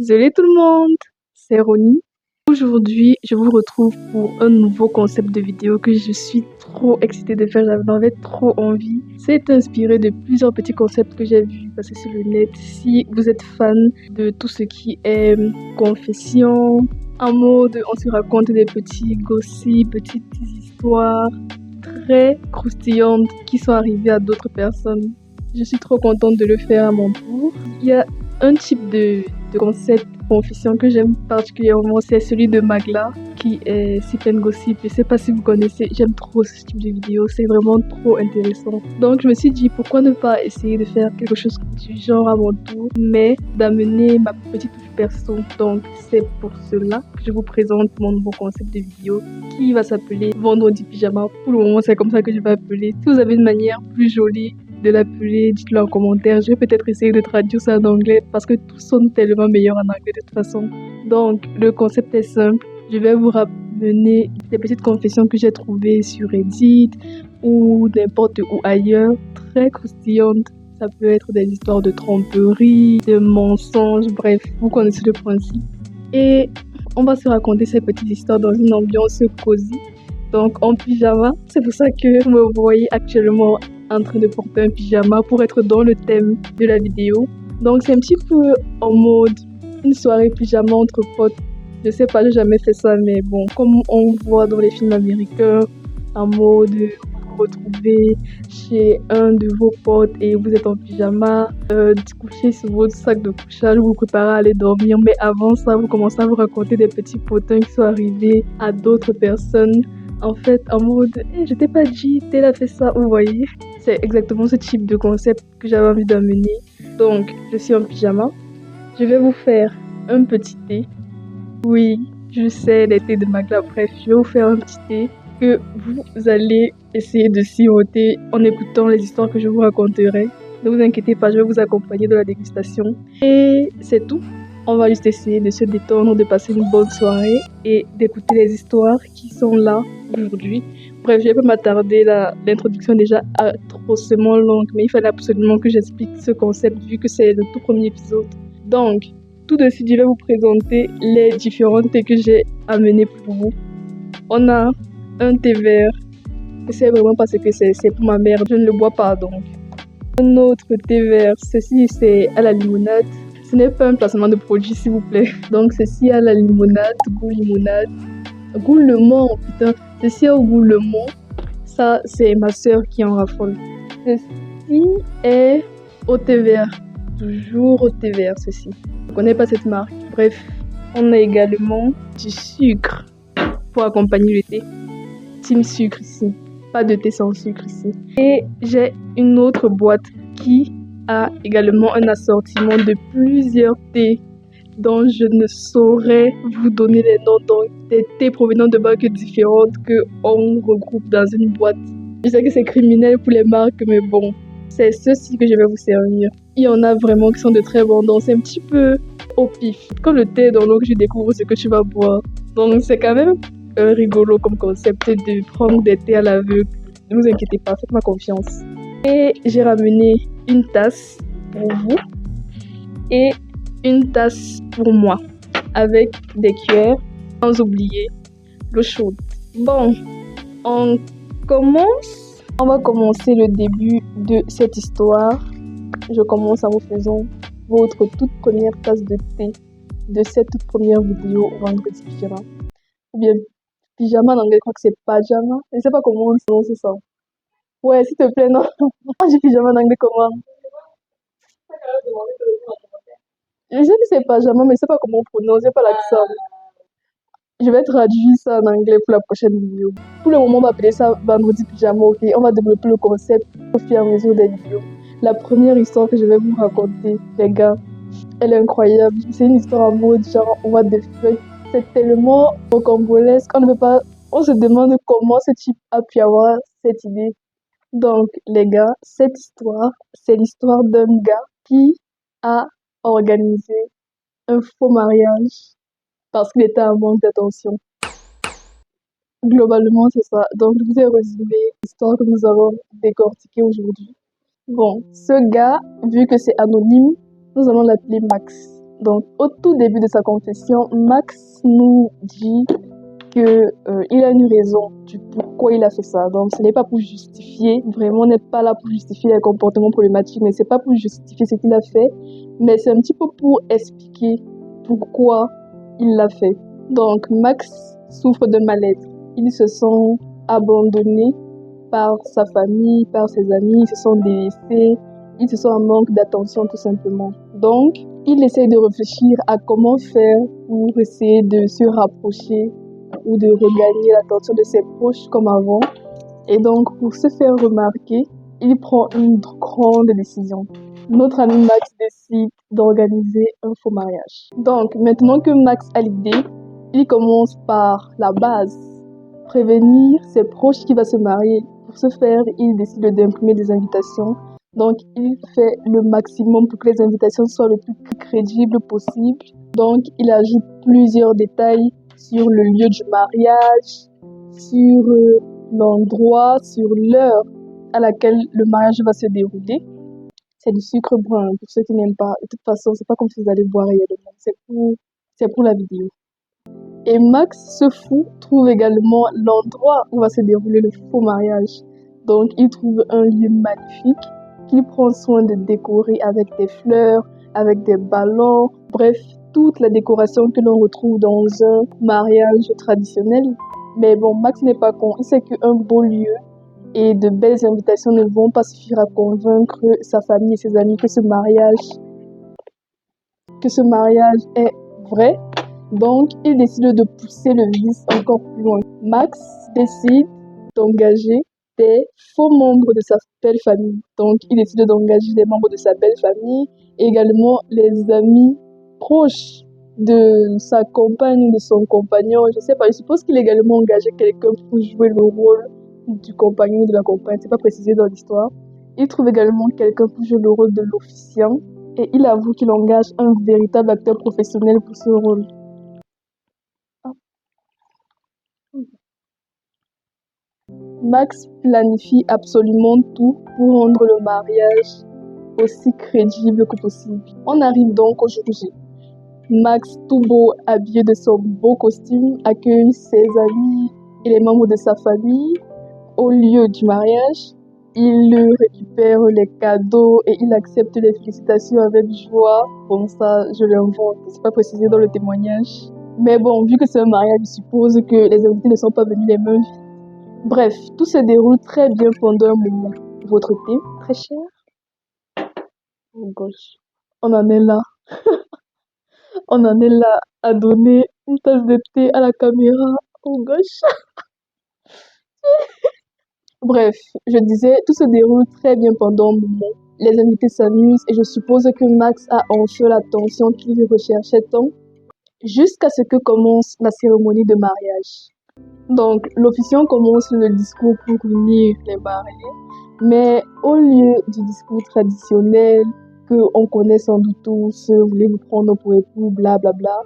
Désolé tout le monde, c'est Ronnie. Aujourd'hui, je vous retrouve pour un nouveau concept de vidéo que je suis trop excitée de faire, j'avais trop envie. C'est inspiré de plusieurs petits concepts que j'ai vus passer sur le net. Si vous êtes fan de tout ce qui est confession, en mode on se raconte des petits gossips, petites histoires très croustillantes qui sont arrivées à d'autres personnes. Je suis trop contente de le faire à mon tour. Il y a un type de concept confession que j'aime particulièrement, c'est celui de Magla qui est si plein de gossip. Je sais pas si vous connaissez, j'aime trop ce type de vidéo, c'est vraiment trop intéressant. Donc je me suis dit pourquoi ne pas essayer de faire quelque chose du genre à mon tour, mais d'amener ma petite touche perso. Donc c'est pour cela que je vous présente mon nouveau concept de vidéo qui va s'appeler Vendredi Pyjama. Pour le moment c'est comme ça que je vais appeler. Si vous avez une manière plus jolie de l'appeler, dites-le en commentaire. Je vais peut-être essayer de traduire ça en anglais parce que tout sonne tellement meilleur en anglais de toute façon. Donc, le concept est simple. Je vais vous ramener des petites confessions que j'ai trouvées sur Reddit ou n'importe où ailleurs, très croustillantes. Ça peut être des histoires de tromperie, de mensonges, bref, vous connaissez le principe. Et on va se raconter ces petites histoires dans une ambiance cosy. Donc en pyjama, c'est pour ça que vous me voyez actuellement en train de porter un pyjama pour être dans le thème de la vidéo. Donc c'est un petit peu en mode une soirée pyjama entre potes. Je sais pas, j'ai jamais fait ça, mais bon, comme on voit dans les films américains, en mode vous vous retrouvez chez un de vos potes et vous êtes en pyjama, couchez sur votre sac de couchage, vous vous préparez à aller dormir, mais avant ça, vous commencez à vous raconter des petits potins qui sont arrivés à d'autres personnes. En fait, en mode, je t'ai pas dit, tel a fait ça, vous voyez. C'est exactement ce type de concept que j'avais envie d'amener. Donc, je suis en pyjama. Je vais vous faire un petit thé. Oui, je sais, les thés de Magla, bref, je vais vous faire un petit thé que vous allez essayer de siroter en écoutant les histoires que je vous raconterai. Ne vous inquiétez pas, je vais vous accompagner dans la dégustation. Et c'est tout. On va juste essayer de se détendre, de passer une bonne soirée et d'écouter les histoires qui sont là aujourd'hui. Bref, je vais pas m'attarder, l'introduction est déjà atrocement longue, mais il fallait absolument que j'explique ce concept vu que c'est le tout premier épisode. Donc, tout de suite, je vais vous présenter les différents thés que j'ai amenés pour vous. On a un thé vert, je sais vraiment pas ce que c'est pour ma mère, je ne le bois pas donc. Un autre thé vert, ceci c'est à la limonade. Ce n'est pas un placement de produit s'il vous plaît. Donc ceci à la limonade, goût limonade. Goût lemon, putain. Ceci au goût lemon. Ça c'est ma soeur qui en raffole. Ceci est au thé vert. Toujours au thé vert ceci. Je connais pas cette marque. Bref, on a également du sucre pour accompagner le thé. Team sucre ici. Pas de thé sans sucre ici. Et j'ai une autre boîte qui a également un assortiment de plusieurs thés dont je ne saurais vous donner les noms, donc des thés provenant de marques différentes qu'on regroupe dans une boîte. Je sais que c'est criminel pour les marques, mais bon, c'est ceci que je vais vous servir. Il y en a vraiment qui sont de très bons, donc c'est un petit peu au pif. Quand le thé est dans l'eau que je découvre ce que tu vas boire. Donc c'est quand même rigolo comme concept de prendre des thés à l'aveugle. Ne vous inquiétez pas, faites-moi confiance. Et j'ai ramené une tasse pour vous et une tasse pour moi avec des cuillères, sans oublier l'eau chaude. Bon, on va commencer le début de cette histoire. Je commence en vous faisant votre toute première tasse de thé de cette toute première vidéo Vendredi Pyjama. Ou bien pyjama en anglais, je crois que c'est pajama. Je ne sais pas comment on prononce ça. Ouais, s'il te plaît, non. Moi, j'ai pyjama en anglais comment? Je sais que c'est pajama, mais je sais pas comment on prononce, j'ai pas l'accent. Je vais traduire ça en anglais pour la prochaine vidéo. Pour le moment, on va appeler ça Vendredi Pyjama, ok? On va développer le concept au fur et à mesure des vidéos. La première histoire que je vais vous raconter, les gars, elle est incroyable. C'est une histoire en mode genre, what the fuck. C'est tellement rocambolesque, on se demande comment ce type a pu avoir cette idée. Donc, les gars, cette histoire, c'est l'histoire d'un gars qui a organisé un faux mariage parce qu'il était en manque d'attention. Globalement, c'est ça. Donc, je vous ai résumé l'histoire que nous allons décortiquer aujourd'hui. Bon, ce gars, vu que c'est anonyme, nous allons l'appeler Max. Donc, au tout début de sa confession, Max nous dit il a une raison du pourquoi il a fait ça. Donc, ce n'est pas pour justifier, vraiment, on n'est pas là pour justifier les comportements problématiques, mais c'est pas pour justifier ce qu'il a fait, mais c'est un petit peu pour expliquer pourquoi il l'a fait. Donc, Max souffre de mal-être. Il se sent abandonné par sa famille, par ses amis, ils se sont délaissés, ils se sont en manque d'attention tout simplement. Donc, il essaie de réfléchir à comment faire pour essayer de se rapprocher ou de regagner l'attention de ses proches comme avant. Et donc, pour se faire remarquer, il prend une grande décision. Notre ami Max décide d'organiser un faux mariage. Donc, maintenant que Max a l'idée, il commence par la base, prévenir ses proches qu'il va se marier. Pour ce faire, il décide d'imprimer des invitations. Donc, il fait le maximum pour que les invitations soient le plus crédibles possible. Donc, il ajoute plusieurs détails sur le lieu du mariage, sur l'endroit, sur l'heure à laquelle le mariage va se dérouler. C'est du sucre brun pour ceux qui n'aiment pas. De toute façon, c'est pas comme si vous allez boire réellement. C'est pour la vidéo. Et Max se fout, trouve également l'endroit où va se dérouler le faux mariage. Donc, il trouve un lieu magnifique qu'il prend soin de décorer avec des fleurs, avec des ballons, bref, toute la décoration que l'on retrouve dans un mariage traditionnel. Mais bon, Max n'est pas con, il sait qu'un beau lieu et de belles invitations ne vont pas suffire à convaincre sa famille et ses amis que ce mariage est vrai. Donc, il décide de pousser le vice encore plus loin. Max décide d'engager des faux membres de sa belle famille. Donc, il décide d'engager des membres de sa belle famille et également les amis proches de sa compagne ou de son compagnon. Je sais pas, je suppose qu'il a également engagé quelqu'un pour jouer le rôle du compagnon ou de la compagne. C'est pas précisé dans l'histoire. Il trouve également quelqu'un pour jouer le rôle de l'officiant et il avoue qu'il engage un véritable acteur professionnel pour ce rôle. Max planifie absolument tout pour rendre le mariage aussi crédible que possible. On arrive donc au jour J. Max, tout beau, habillé de son beau costume, accueille ses amis et les membres de sa famille au lieu du mariage. Il récupère les cadeaux et il accepte les félicitations avec joie. Bon, ça, je l'invente, c'est pas précisé dans le témoignage. Mais bon, vu que c'est un mariage, je suppose que les invités ne sont pas venus les mains vides. Bref, tout se déroule très bien pendant un moment. Votre thé, très cher? Oh gosh. On en est là. On en est là à donner une tasse de thé à la caméra. Oh gosh. Bref, je disais, tout se déroule très bien pendant un moment. Les invités s'amusent et je suppose que Max a enfin l'attention qu'il recherchait tant, jusqu'à ce que commence la cérémonie de mariage. Donc, l'officiant commence le discours pour unir les mariés, mais au lieu du discours traditionnel qu'on connaît sans doute tous, voulez-vous prendre pour époux, blablabla,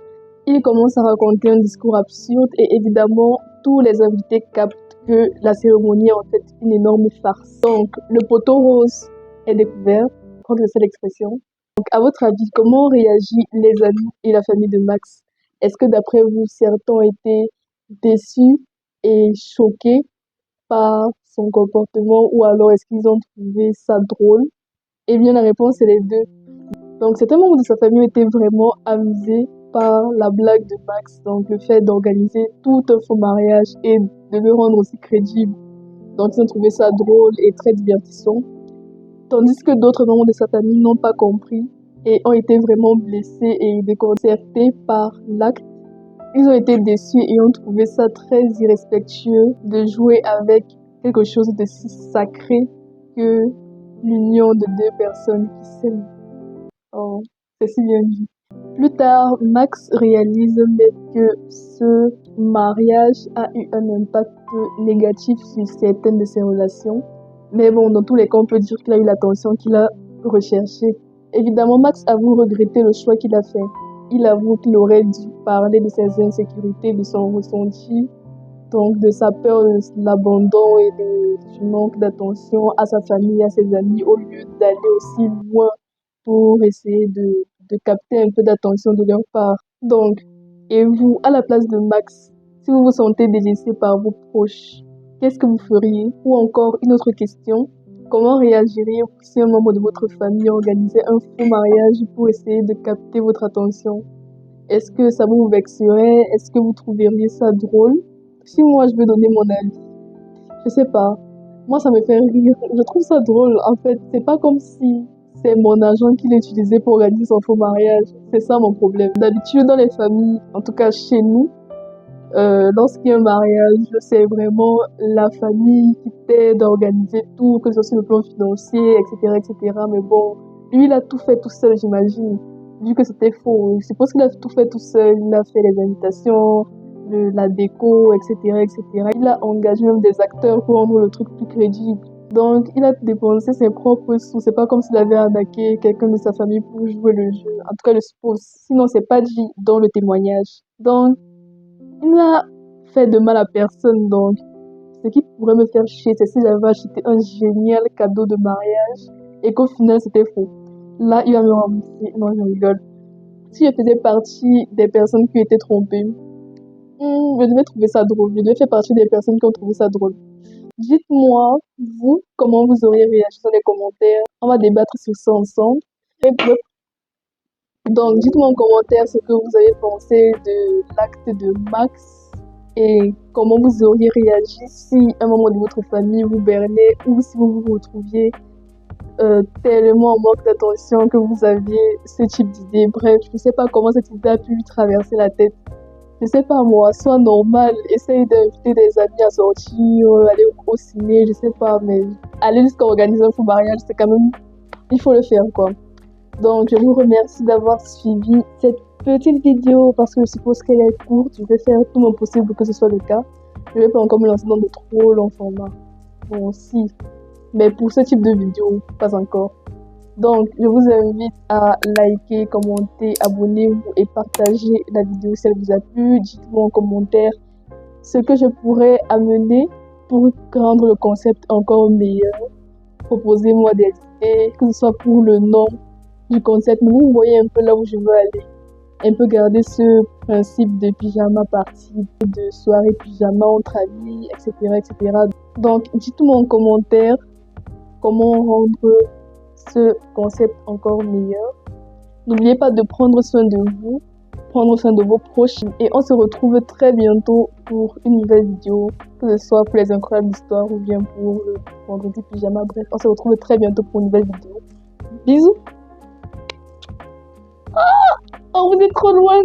il commence à raconter un discours absurde et évidemment, tous les invités captent que la cérémonie est en fait une énorme farce. Donc, le poteau rose est découvert, prendre cette expression. Donc, à votre avis, comment réagissent les amis et la famille de Max? Est-ce que d'après vous, certains ont été déçus et choqués par son comportement ou alors est-ce qu'ils ont trouvé ça drôle? Eh bien, la réponse est les deux. Donc, certains membres de sa famille ont été vraiment amusés par la blague de Max, donc le fait d'organiser tout un faux mariage et de le rendre aussi crédible. Donc, ils ont trouvé ça drôle et très divertissant. Tandis que d'autres membres de sa famille n'ont pas compris et ont été vraiment blessés et déconcertés par l'acte. Ils ont été déçus et ont trouvé ça très irrespectueux de jouer avec quelque chose de si sacré que l'union de deux personnes qui s'aiment. Oh, c'est si bien dit. Plus tard, Max réalise que ce mariage a eu un impact négatif sur certaines de ses relations. Mais bon, dans tous les cas, on peut dire qu'il a eu l'attention qu'il a recherchée. Évidemment, Max avoue regretter le choix qu'il a fait. Il avoue qu'il aurait dû parler de ses insécurités, de son ressenti, donc de sa peur de l'abandon et du manque d'attention à sa famille, à ses amis, au lieu d'aller aussi loin pour essayer de de capter un peu d'attention de leur part. Donc, et vous, à la place de Max, si vous vous sentez délaissé par vos proches, qu'est-ce que vous feriez? Ou encore, une autre question, comment réagiriez-vous si un membre de votre famille organisait un faux mariage pour essayer de capter votre attention? Est-ce que ça vous vexerait? Est-ce que vous trouveriez ça drôle? Si moi, je veux donner mon avis, je sais pas. Moi, ça me fait rire. Je trouve ça drôle. En fait, c'est pas comme si c'est mon agent qui l'utilisait pour organiser son faux mariage. C'est ça mon problème. D'habitude, dans les familles, en tout cas chez nous, lorsqu'il y a un mariage, c'est vraiment la famille qui t'aide à organiser tout, que ce soit sur le plan financier, etc., etc. Mais bon, lui, il a tout fait tout seul, j'imagine. Vu que c'était faux. Je suppose qu'il a tout fait tout seul. Il a fait les invitations, la déco, etc., etc. Il a engagé même des acteurs pour rendre le truc plus crédible. Donc, il a dépensé ses propres sous. C'est pas comme s'il avait arnaqué quelqu'un de sa famille pour jouer le jeu. En tout cas, je suppose. Sinon, c'est pas dit dans le témoignage. Donc, il n'a fait de mal à personne. Donc, ce qui pourrait me faire chier, c'est si j'avais acheté un génial cadeau de mariage et qu'au final, c'était faux. Là, il va me rembourser. Non, je rigole. Si je faisais partie des personnes qui étaient trompées, je devais trouver ça drôle. Je devais faire partie des personnes qui ont trouvé ça drôle. Dites-moi, vous, comment vous auriez réagi dans les commentaires. On va débattre sur ça ensemble. Et donc, dites-moi en commentaire ce que vous avez pensé de l'acte de Max et comment vous auriez réagi si un membre de votre famille vous bernait ou si vous vous retrouviez tellement en manque d'attention que vous aviez ce type d'idée. Bref, je ne sais pas comment cette idée a pu lui traverser la tête. Je sais pas moi, sois normal, essaye d'inviter des amis à sortir, aller au ciné, je sais pas, mais aller jusqu'à organiser un faux mariage, c'est quand même, il faut le faire quoi. Donc je vous remercie d'avoir suivi cette petite vidéo parce que je suppose qu'elle est courte, je vais faire tout mon possible pour que ce soit le cas. Je vais pas encore me lancer dans de trop longs formats. Bon si, mais pour ce type de vidéo, pas encore. Donc, je vous invite à liker, commenter, abonnez-vous et partagez la vidéo si elle vous a plu. Dites-moi en commentaire ce que je pourrais amener pour rendre le concept encore meilleur. Proposez-moi des idées, que ce soit pour le nom du concept. Mais vous voyez un peu là où je veux aller. Un peu garder ce principe de pyjama party, de soirée pyjama entre amis, etc., etc. Donc, dites-moi en commentaire comment rendre ce concept encore meilleur. N'oubliez pas de prendre soin de vous, prendre soin de vos proches et on se retrouve très bientôt pour une nouvelle vidéo, que ce soit pour les incroyables histoires ou bien pour le vendredi pyjama. Bref, on se retrouve très bientôt pour une nouvelle vidéo. Bisous. Oh, vous êtes trop loin.